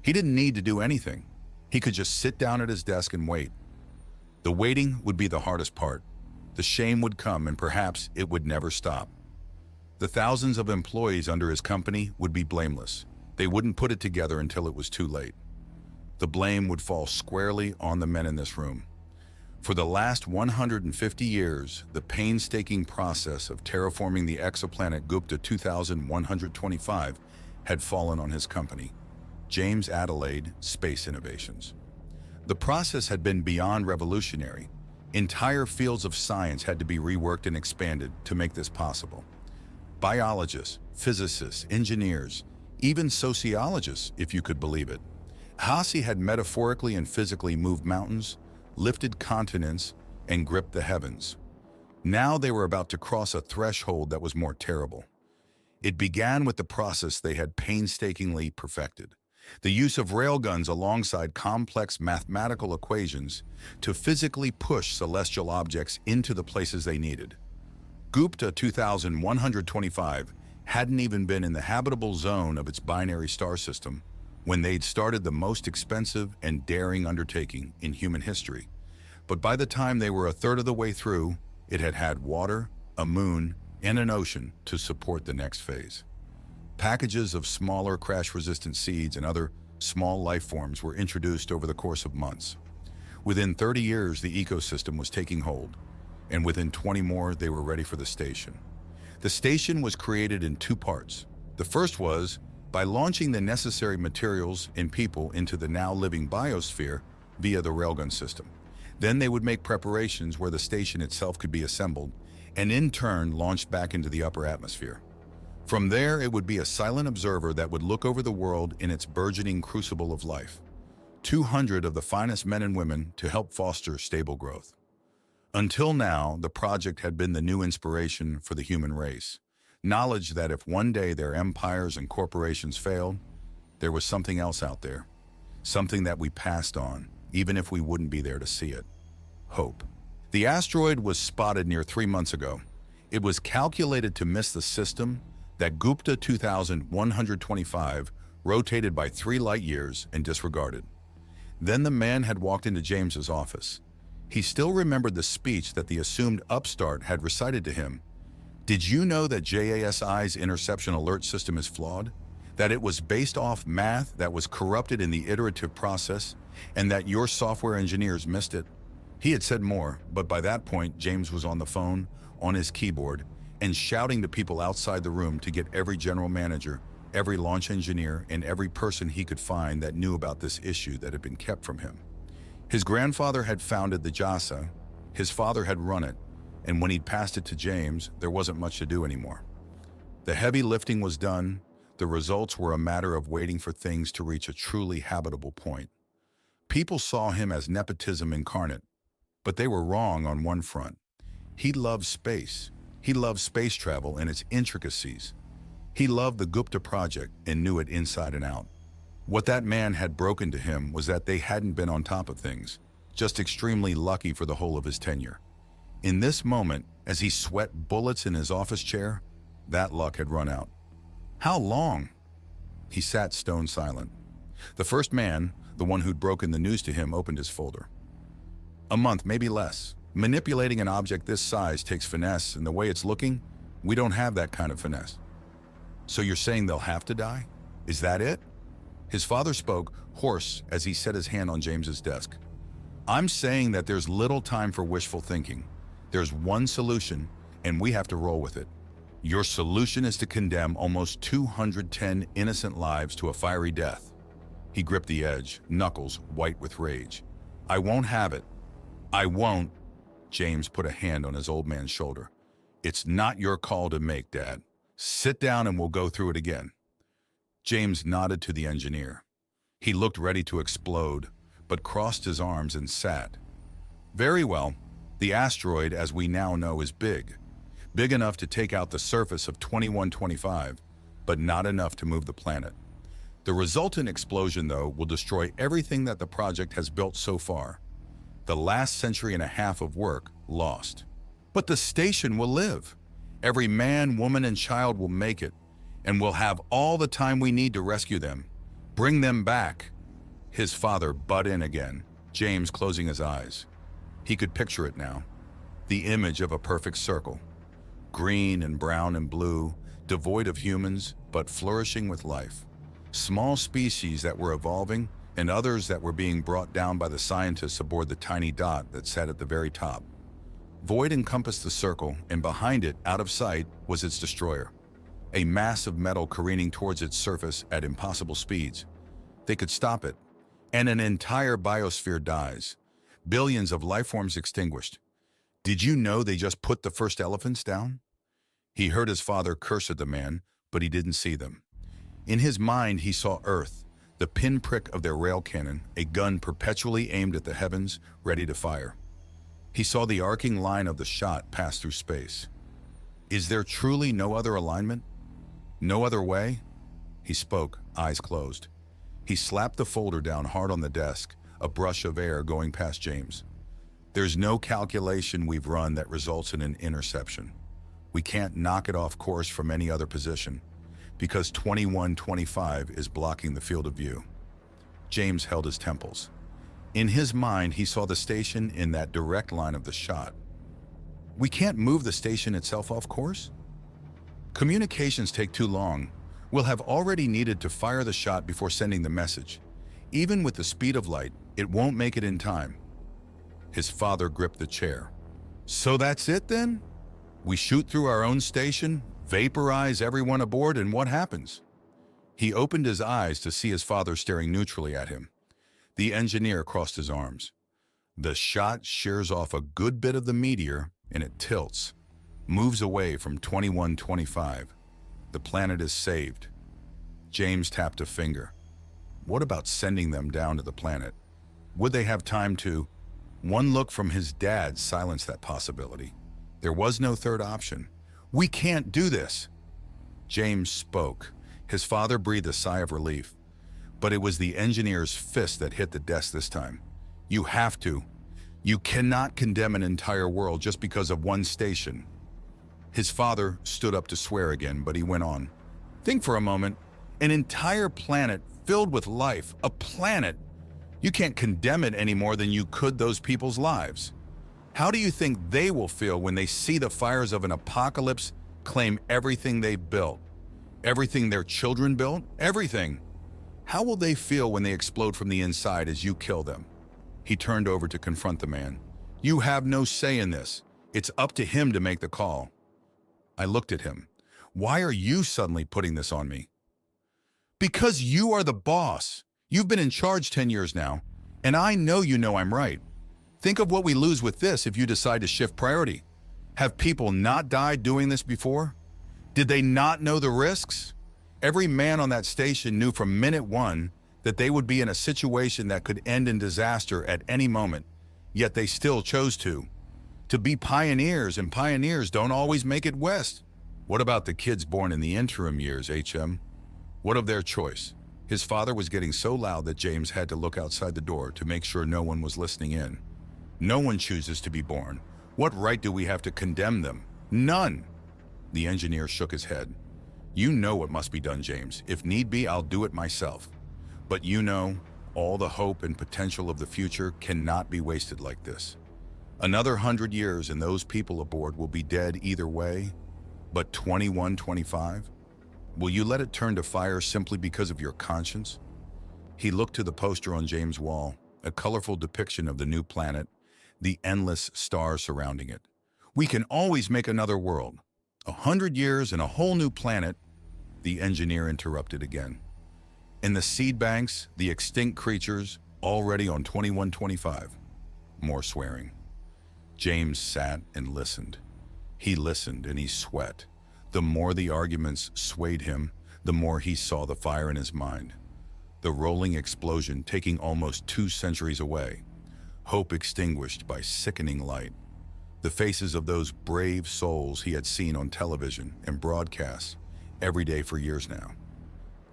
He didn't need to do anything. He could just sit down at his desk and wait. The waiting would be the hardest part. The shame would come, and perhaps it would never stop. The thousands of employees under his company would be blameless. They wouldn't put it together until it was too late. The blame would fall squarely on the men in this room. For the last 150 years, the painstaking process of terraforming the exoplanet Gupta-2125 had fallen on his company, James Adelaide Space Innovations. The process had been beyond revolutionary. Entire fields of science had to be reworked and expanded to make this possible. Biologists, physicists, engineers, even sociologists, if you could believe it. Hasi had metaphorically and physically moved mountains, lifted continents, and gripped the heavens. Now they were about to cross a threshold that was more terrible. It began with the process they had painstakingly perfected, the use of railguns alongside complex mathematical equations to physically push celestial objects into the places they needed. Gupta-2125 hadn't even been in the habitable zone of its binary star system when they'd started the most expensive and daring undertaking in human history. But by the time they were a third of the way through, it had had water, a moon, and an ocean to support the next phase. Packages of smaller crash-resistant seeds and other small life forms were introduced over the course of months. Within 30 years, the ecosystem was taking hold, and within 20 more, they were ready for the station. The station was created in two parts. The first was by launching the necessary materials and people into the now living biosphere via the railgun system. Then they would make preparations where the station itself could be assembled and in turn launched back into the upper atmosphere. From there, it would be a silent observer that would look over the world in its burgeoning crucible of life. 200 of the finest men and women to help foster stable growth. Until now, the project had been the new inspiration for the human race. Knowledge that if one day their empires and corporations failed, there was something else out there. Something that we passed on, even if we wouldn't be there to see it. Hope. The asteroid was spotted near 3 months ago. It was calculated to miss the system that Gupta-2125 rotated by 3 light years and disregarded. Then the man had walked into James's office. He still remembered the speech that the assumed upstart had recited to him. Did you know that JASI's interception alert system is flawed? That it was based off math that was corrupted in the iterative process, and that your software engineers missed it? He had said more, but by that point, James was on the phone, on his keyboard, and shouting to people outside the room to get every general manager, every launch engineer, and every person he could find that knew about this issue that had been kept from him. His grandfather had founded the JASA, his father had run it, and when he'd passed it to James, there wasn't much to do anymore. The heavy lifting was done. The results were a matter of waiting for things to reach a truly habitable point. People saw him as nepotism incarnate, but they were wrong on one front. He loved space. He loved space travel and its intricacies. He loved the Gupta project and knew it inside and out. What that man had broken to him was that they hadn't been on top of things, just extremely lucky for the whole of his tenure. In this moment, as he sweat bullets in his office chair, that luck had run out. How long? He sat stone silent. The first man, the one who'd broken the news to him, opened his folder. A month, maybe less. Manipulating an object this size takes finesse, and the way it's looking, we don't have that kind of finesse. So you're saying they'll have to die? Is that it? His father spoke, hoarse, as he set his hand on James's desk. I'm saying that there's little time for wishful thinking. There's one solution, and we have to roll with it. Your solution is to condemn almost 210 innocent lives to a fiery death. He gripped the edge, knuckles white with rage. I won't have it. I won't. James put a hand on his old man's shoulder. It's not your call to make, Dad. Sit down and we'll go through it again. James nodded to the engineer. He looked ready to explode, but crossed his arms and sat. Very well. The asteroid, as we now know, is big. Big enough to take out the surface of 2125, but not enough to move the planet. The resultant explosion, though, will destroy everything that the project has built so far. The last century and a half of work lost. But the station will live. Every man, woman, and child will make it, and we'll have all the time we need to rescue them. Bring them back, His father butt in again, James closing his eyes. He could picture it now. The image of a perfect circle. Green and brown and blue, devoid of humans, but flourishing with life. Small species that were evolving, and others that were being brought down by the scientists aboard the tiny dot that sat at the very top. Void encompassed the circle, and behind it, out of sight, was its destroyer. A mass of metal careening towards its surface at impossible speeds. They could stop it, and an entire biosphere dies. Billions of life forms extinguished. Did you know they just put the first elephants down? He heard his father curse at the man, but he didn't see them. In his mind, he saw Earth, the pinprick of their rail cannon, a gun perpetually aimed at the heavens, ready to fire. He saw the arcing line of the shot pass through space. Is there truly no other alignment? No other way? He spoke, eyes closed. He slapped the folder down hard on the desk, a brush of air going past James. There's no calculation we've run that results in an interception. We can't knock it off course from any other position, because 2125 is blocking the field of view. James held his temples. In his mind, he saw the station in that direct line of the shot. We can't move the station itself off course? Communications take too long. We'll have already needed to fire the shot before sending the message. Even with the speed of light, it won't make it in time. His father gripped the chair. So that's it then? We shoot through our own station, vaporize everyone aboard, and what happens? He opened his eyes to see his father staring neutrally at him. The engineer crossed his arms. The shot shears off a good bit of the meteor, and it tilts, moves away from 2125. The planet is saved. James tapped a finger. What about sending them down to the planet? Would they have time to? One look from his dad silenced that possibility. There was no third option. We can't do this. James spoke. His father breathed a sigh of relief. But it was the engineer's fist that hit the desk this time. You have to. You cannot condemn an entire world just because of one station. His father stood up to swear again, but he went on. Think for a moment. An entire planet filled with life. A planet. You can't condemn it any more than you could those people's lives. How do you think they will feel when they see the fires of an apocalypse claim everything they built? Everything their children built? Everything. How will they feel when they explode from the inside as you kill them? He turned over to confront the man. You have no say in this. It's up to him to make the call. I looked at him. Why are you suddenly putting this on me? Because you are the boss. You've been in charge 10 years now, and I know you know I'm right. Think of what we lose with this if you decide to shift priority. Have people not died doing this before? Did they not know the risks? Every man on that station knew from minute one that they would be in a situation that could end in disaster at any moment, yet they still chose to be pioneers, and pioneers don't always make it west. What about the kids born in the interim years, HM? What of their choice? His father was getting so loud that James had to look outside the door to make sure no one was listening in. No one chooses to be born. What right do we have to condemn them? None. The engineer shook his head. You know what must be done, James. If need be, I'll do it myself. But you know, all the hope and potential of the future cannot be wasted like this. Another 100 years and those people aboard will be dead either way. But 2125? Will you let it turn to fire simply because of your conscience? He looked to the poster on James' wall, a colorful depiction of the new planet, the endless stars surrounding it. We can always make another world. 100 years and a whole new planet. The engineer interrupted again. In the seed banks, the extinct creatures, already on 2125. More swearing. James sat and listened. He listened and he sweat. The more the arguments swayed him, the more he saw the fire in his mind. The rolling explosion taking almost 2 centuries away. Hope extinguished by sickening light. The faces of those brave souls he had seen on television and broadcasts every day for years now.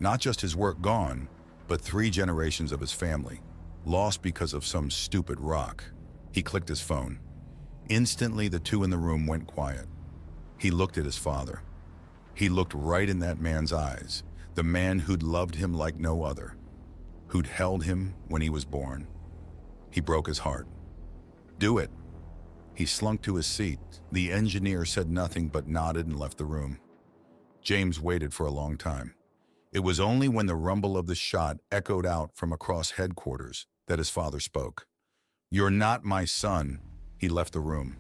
Not just his work gone, but 3 generations of his family, lost because of some stupid rock. He clicked his phone. Instantly, the 2 in the room went quiet. He looked at his father. He looked right in that man's eyes, the man who'd loved him like no other. who'd held him when he was born. He broke his heart. Do it. He slunk to his seat. The engineer said nothing but nodded and left the room. James waited for a long time. It was only when the rumble of the shot echoed out from across headquarters that his father spoke. "You're not my son." He left the room.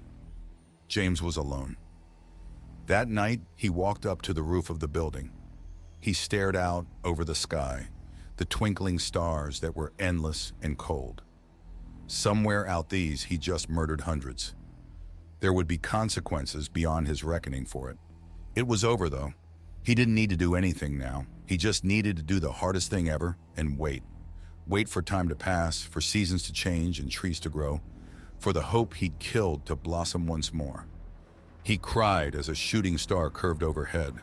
James was alone. That night, he walked up to the roof of the building. He stared out over the sky, the twinkling stars that were endless and cold. Somewhere out these, he just murdered hundreds. There would be consequences beyond his reckoning for it. It was over, though. He didn't need to do anything now. He just needed to do the hardest thing ever and wait. Wait for time to pass, for seasons to change and trees to grow, for the hope he'd killed to blossom once more. He cried as a shooting star curved overhead,